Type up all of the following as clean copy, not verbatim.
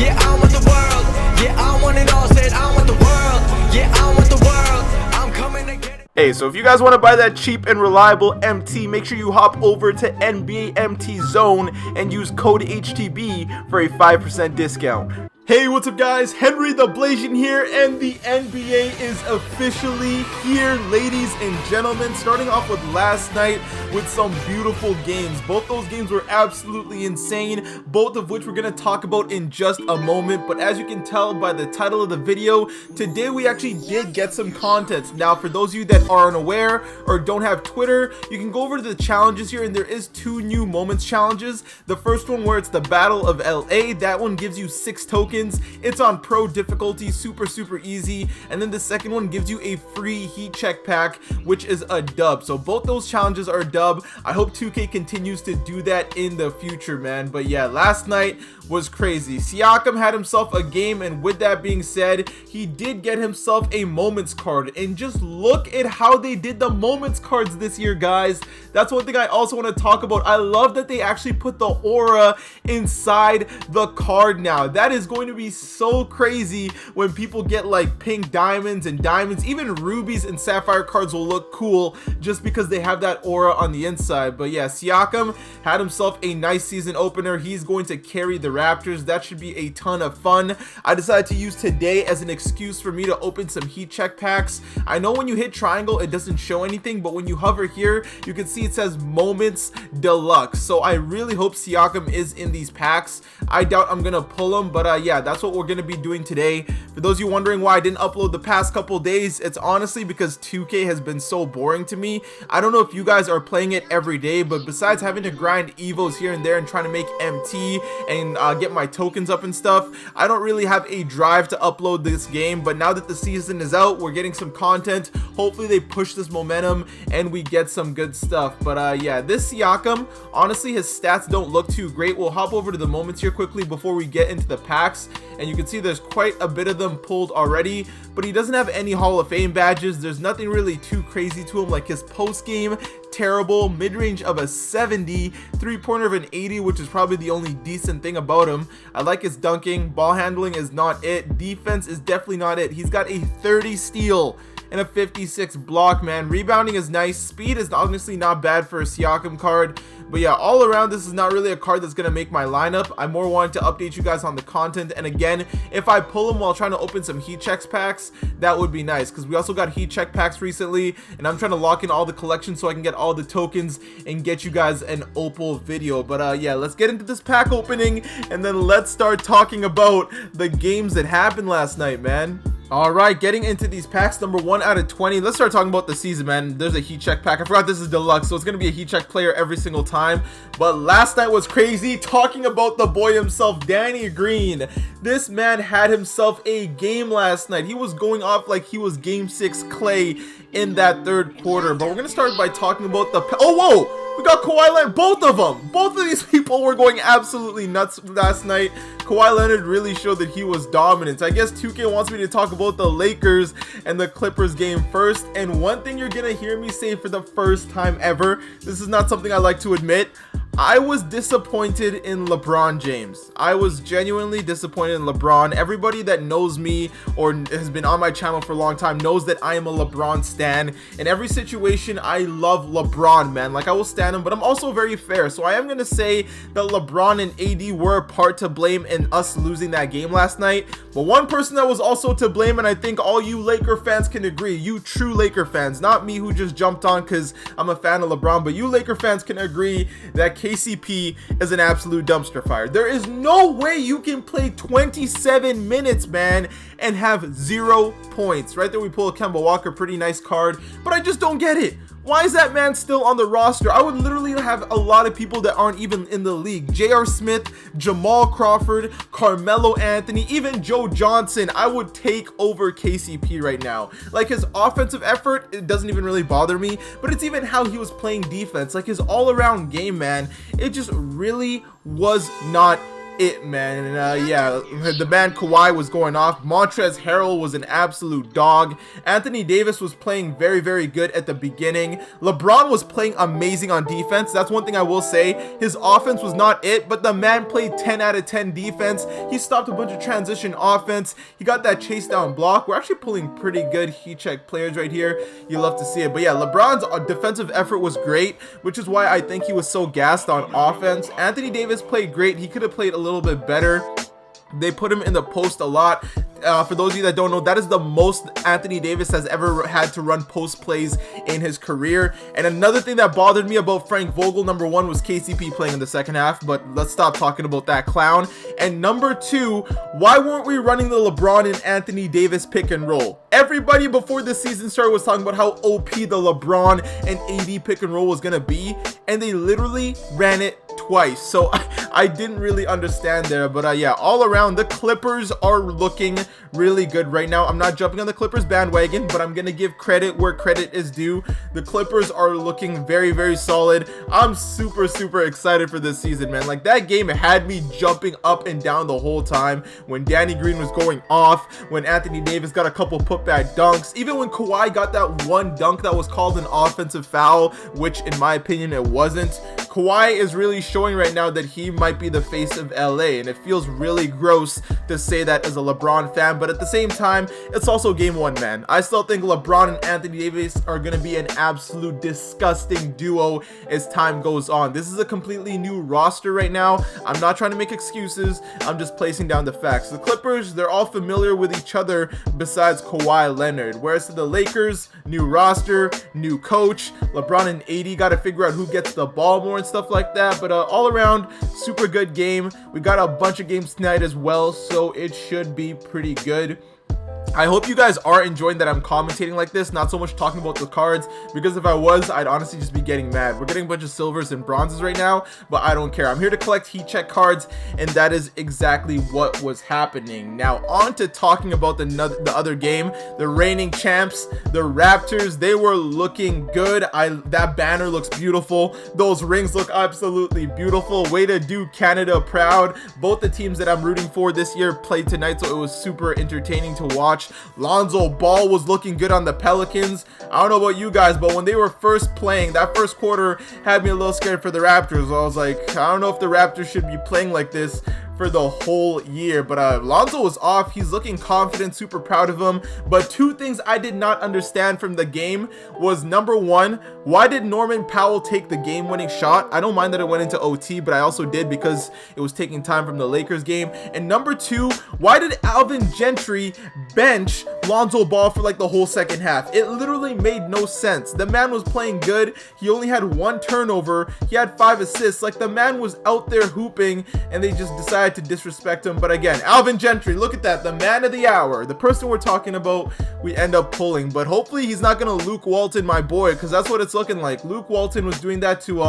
Yeah, I want the world. Yeah, I want it all. Said I want the world. Yeah, I want the world. I'm coming to get it. Hey, so if you guys want to buy that cheap and reliable MT, make sure you hop over to NBA MT Zone and use code HTB for a 5% discount. Hey, what's up guys? Henry the Blasian here, and the NBA is officially here, ladies and gentlemen. Starting off with last night with some beautiful games. Both those games were absolutely insane, both of which we're going to talk about in just a moment. But as you can tell by the title of the video, today we actually did get some content. Now, for those of you that are unaware or don't have Twitter, you can go over to the challenges here, and there is 2 new moments challenges. The first one, where it's the Battle of LA, that one gives you 6 tokens. It's on pro difficulty, super easy. And then the second one gives you a free heat check pack, which is a dub. So both those challenges are a dub. I hope 2K continues to do that in the future, man. But yeah, last night was crazy. Siakam had himself a game, and with that being said, he did get himself a moments card. And just look at how they did the moments cards this year, guys. That's one thing I also want to talk about. I love that they actually put the aura inside the card now. That is going to be so crazy when people get like pink diamonds and diamonds. Even rubies and sapphire cards will look cool just because they have that aura on the inside. But yeah, Siakam had himself a nice season opener. He's going to carry the Raptors. That should be a ton of fun. I decided to use today as an excuse for me to open some heat check packs. I know when you hit triangle it doesn't show anything, but when you hover here you can see it says Moments Deluxe. So I really hope Siakam is in these packs. I doubt I'm gonna pull him, but yeah, that's what we're gonna be doing today. For those of you wondering why I didn't upload the past couple days, it's honestly because 2K has been so boring to me. I don't know if you guys are playing it every day, but besides having to grind evos here and there and trying to make MT and get my tokens up and stuff, I don't really have a drive to upload this game. But now that the season is out, we're getting some content. Hopefully they push this momentum and we get some good stuff. But yeah, this Siakam, honestly his stats don't look too great. We'll hop over to the moments here quickly before we get into the packs, and you can see there's quite a bit of them pulled already. But he doesn't have any Hall of Fame badges. There's nothing really too crazy to him, like his post game terrible, mid-range of a 70, three-pointer of an 80, which is probably the only decent thing about him. I like his dunking. Ball handling is not it. Defense is definitely not it. He's got a 30 steal and a 56 block, man. Rebounding is nice. Speed is honestly not bad for a Siakam card. But yeah, all around, this is not really a card that's going to make my lineup. I more wanted to update you guys on the content. And again, if I pull him while trying to open some heat checks packs, that would be nice, because we also got heat check packs recently, and I'm trying to lock in all the collections so I can get all the tokens and get you guys an opal video. But yeah, let's get into this pack opening, and then let's start talking about the games that happened last night, man. Alright, getting into these packs, number 1 out of 20. Let's start talking about the season, man. There's a heat check pack. I forgot this is deluxe, so it's going to be a heat check player every single time. But last night was crazy. Talking about the boy himself, Danny Green. This man had himself a game last night. He was going off like he was game 6 Clay in that third quarter. But we're going to start by talking about the... Oh, whoa! We got Kawhi Leonard, both of them. Both of these people were going absolutely nuts last night. Kawhi Leonard really showed that he was dominant. I guess 2K wants me to talk about the Lakers and the Clippers game first. And one thing you're gonna hear me say for the first time ever, this is not something I like to admit, I was disappointed in LeBron James. I was genuinely disappointed in LeBron. Everybody that knows me or has been on my channel for a long time knows that I am a LeBron stan. In every situation, I love LeBron, man. Like, I will stand him, but I'm also very fair. So I am going to say that LeBron and AD were a part to blame in us losing that game last night. But one person that was also to blame, and I think all you Laker fans can agree, you true Laker fans, not me who just jumped on because I'm a fan of LeBron, but you Laker fans can agree that KCP is an absolute dumpster fire. There is no way you can play 27 minutes, man, and have 0 points. Right there we pull a Kemba Walker, pretty nice card, but I just don't get it. Why is that man still on the roster? I would literally have a lot of people that aren't even in the league. J.R. Smith, Jamal Crawford, Carmelo Anthony, even Joe Johnson. I would take over KCP right now. Like, his offensive effort, it doesn't even really bother me, but it's even how he was playing defense. Like, his all-around game, man, it just really was not it, man. And yeah, the man Kawhi was going off. Montrezl Harrell was an absolute dog. Anthony Davis was playing very, very good at the beginning. LeBron was playing amazing on defense. That's one thing I will say. His offense was not it, but the man played 10 out of 10 defense. He stopped a bunch of transition offense. He got that chase down block. We're actually pulling pretty good heat check players right here. You love to see it. But yeah, LeBron's defensive effort was great, which is why I think he was so gassed on offense. Anthony Davis played great. He could have played a little bit better. They put him in the post a lot. For those of you that don't know, that is the most Anthony Davis has ever had to run post plays in his career. And another thing that bothered me about Frank Vogel, number one, was KCP playing in the second half, but let's stop talking about that clown. And number two, why weren't we running the LeBron and Anthony Davis pick and roll? Everybody before the season started was talking about how OP the LeBron and AD pick and roll was gonna be, and they literally ran it twice. So I didn't really understand there. But yeah, all around, the Clippers are looking really good right now. I'm not jumping on the Clippers bandwagon, but I'm gonna give credit where credit is due. The Clippers are looking very, very solid. I'm super, super excited for this season, man. Like, that game had me jumping up and down the whole time. When Danny Green was going off, when Anthony Davis got a couple putback dunks, even when Kawhi got that one dunk that was called an offensive foul, which in my opinion it wasn't. Kawhi is really showing right now that he might be the face of LA, and it feels really gross to say that as a LeBron fan, but at the same time, it's also game one, man. I still think LeBron and Anthony Davis are going to be an absolute disgusting duo as time goes on. This is a completely new roster right now. I'm not trying to make excuses. I'm just placing down the facts. The Clippers, they're all familiar with each other besides Kawhi Leonard, whereas to the Lakers, new roster, new coach. LeBron and AD got to figure out who gets the ball more and stuff like that. But all around, super good game. We got a bunch of games tonight as well, so it should be pretty good. I hope you guys are enjoying that I'm commentating like this, not so much talking about the cards, because if I was, I'd honestly just be getting mad. We're getting a bunch of silvers and bronzes right now, but I don't care. I'm here to collect heat check cards, and that is exactly what was happening. Now on to talking about the other game. The reigning champs, the Raptors, they were looking good. That banner looks beautiful. Those rings look absolutely beautiful. Way to do Canada proud. Both the teams that I'm rooting for this year played tonight, so it was super entertaining to watch. Lonzo Ball was looking good on the Pelicans. I don't know about you guys, but when they were first playing, that first quarter had me a little scared for the Raptors. I was like, I don't know if the Raptors should be playing like this for the whole year. But Lonzo was off. He's looking confident, super proud of him. But two things I did not understand from the game was, number one, why did Norman Powell take the game-winning shot? I don't mind that it went into OT, but I also did because it was taking time from the Lakers game. And number two, why did Alvin Gentry bench Lonzo Ball for like the whole second half? It literally made no sense. The man was playing good. He only had one turnover. He had 5 assists. Like, the man was out there hooping, and they just decided to disrespect him. But again, Alvin Gentry, look at that, the man of the hour, the person we're talking about, we end up pulling. But hopefully he's not gonna Luke Walton my boy, because that's what it's looking like. Luke Walton was doing that to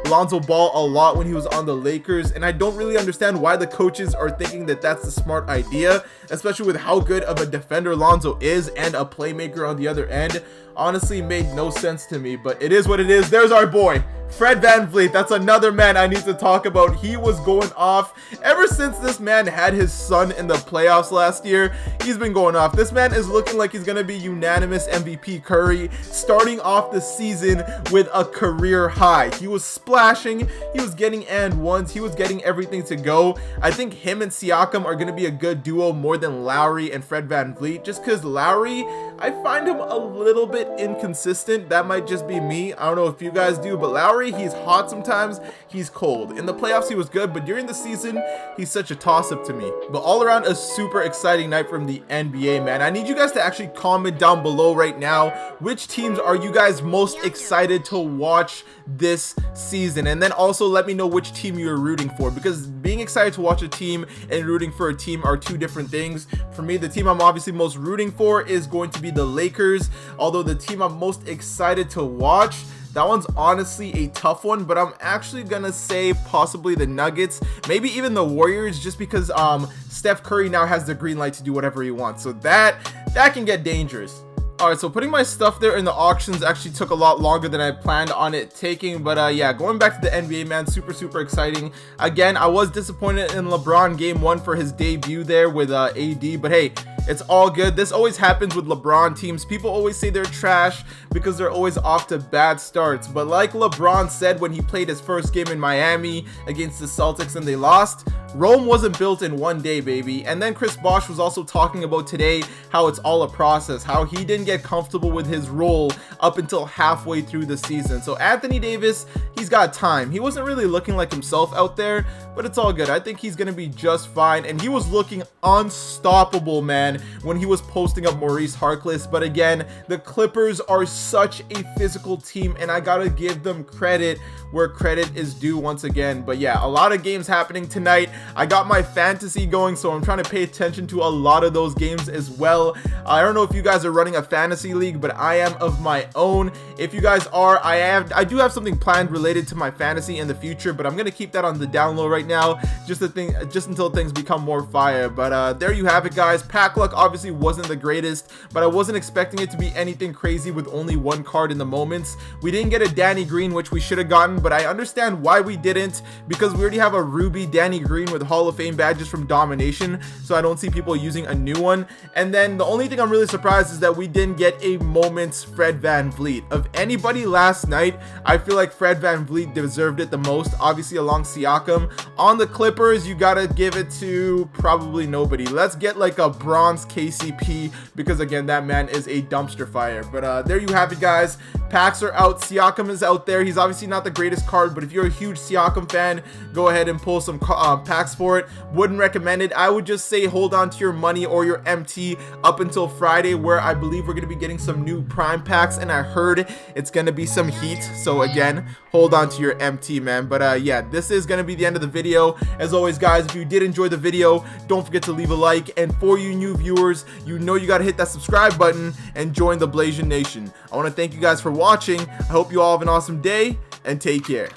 Lonzo Ball a lot when he was on the Lakers, and I don't really understand why the coaches are thinking that that's the smart idea, especially with how good of a defender Lonzo is and a playmaker on the other end. Honestly, made no sense to me, but it is what it is. There's our boy Fred VanVleet. That's another man I need to talk about. He was going off ever since this man had his son in the playoffs last year. He's been going off. This man is looking like he's gonna be unanimous MVP Curry, starting off the season with a career high. He was splashing, he was getting and ones, he was getting everything to go. I think him and Siakam are gonna be a good duo more than Lowry and Fred VanVleet, just because Lowry, I find him a little bit inconsistent. That might just be me. I don't know if you guys do, but Lowry, he's hot sometimes, he's cold. In the playoffs he was good, but during the season he's such a toss-up to me. But all around, a super exciting night from the NBA, man. I need you guys to actually comment down below right now, which teams are you guys most excited to watch this season, and then also let me know which team you're rooting for, because being excited to watch a team and rooting for a team are two different things. For me, the team I'm obviously most rooting for is going to be the Lakers, although the team I'm most excited to watch, that one's honestly a tough one, but I'm actually gonna say possibly the Nuggets, maybe even the Warriors, just because Steph Curry now has the green light to do whatever he wants, so that can get dangerous. Alright, so putting my stuff there in the auctions actually took a lot longer than I planned on it taking, but yeah, going back to the NBA, man, super exciting. Again, I was disappointed in LeBron game 1 for his debut there with AD, but hey, it's all good. This always happens with LeBron teams. People always say they're trash because they're always off to bad starts, but like LeBron said when he played his first game in Miami against the Celtics and they lost, Rome wasn't built in one day, baby. And then Chris Bosh was also talking about today how it's all a process, how he didn't get comfortable with his role up until halfway through the season. So Anthony Davis, he's got time. He wasn't really looking like himself out there, but it's all good. I think he's gonna be just fine, and he was looking unstoppable, man, when he was posting up Maurice Harkless. But again, the Clippers are such a physical team, and I gotta give them credit where credit is due once again. But yeah, a lot of games happening tonight. I got my fantasy going, so I'm trying to pay attention to a lot of those games as well. I don't know if you guys are running a fantasy league, but I am of my own. If you guys are, I do have something planned related to my fantasy in the future, but I'm gonna keep that on the down low right now, just until things become more fire. But there you have it, guys. Pack luck obviously wasn't the greatest, but I wasn't expecting it to be anything crazy with only one card in the moments. We didn't get a Danny Green, which we should have gotten, but I understand why we didn't, because we already have a Ruby Danny Green with Hall of Fame badges from Domination, so I don't see people using a new one. And then the only thing I'm really surprised is that we didn't get a Moments Fred VanVleet. Of anybody last night, I feel like Fred VanVleet deserved it the most, obviously along Siakam. On the Clippers, you gotta give it to probably nobody. Let's get like a bronze KCP, because again, that man is a dumpster fire. But there you have it, guys. Packs are out. Siakam is out there. He's obviously not the greatest card, but if you're a huge Siakam fan, go ahead and pull some packs for it. Wouldn't recommend it. I would just say hold on to your money or your MT up until Friday, where I believe we're going to be getting some new prime packs, and I heard it's going to be some heat. So again, hold on to your MT, man. But yeah, this is going to be the end of the video. As always, guys, if you did enjoy the video, don't forget to leave a like. And for you new viewers, you know you got to hit that subscribe button and join the Blasian Nation. I want to thank you guys for watching. I hope you all have an awesome day, and take care.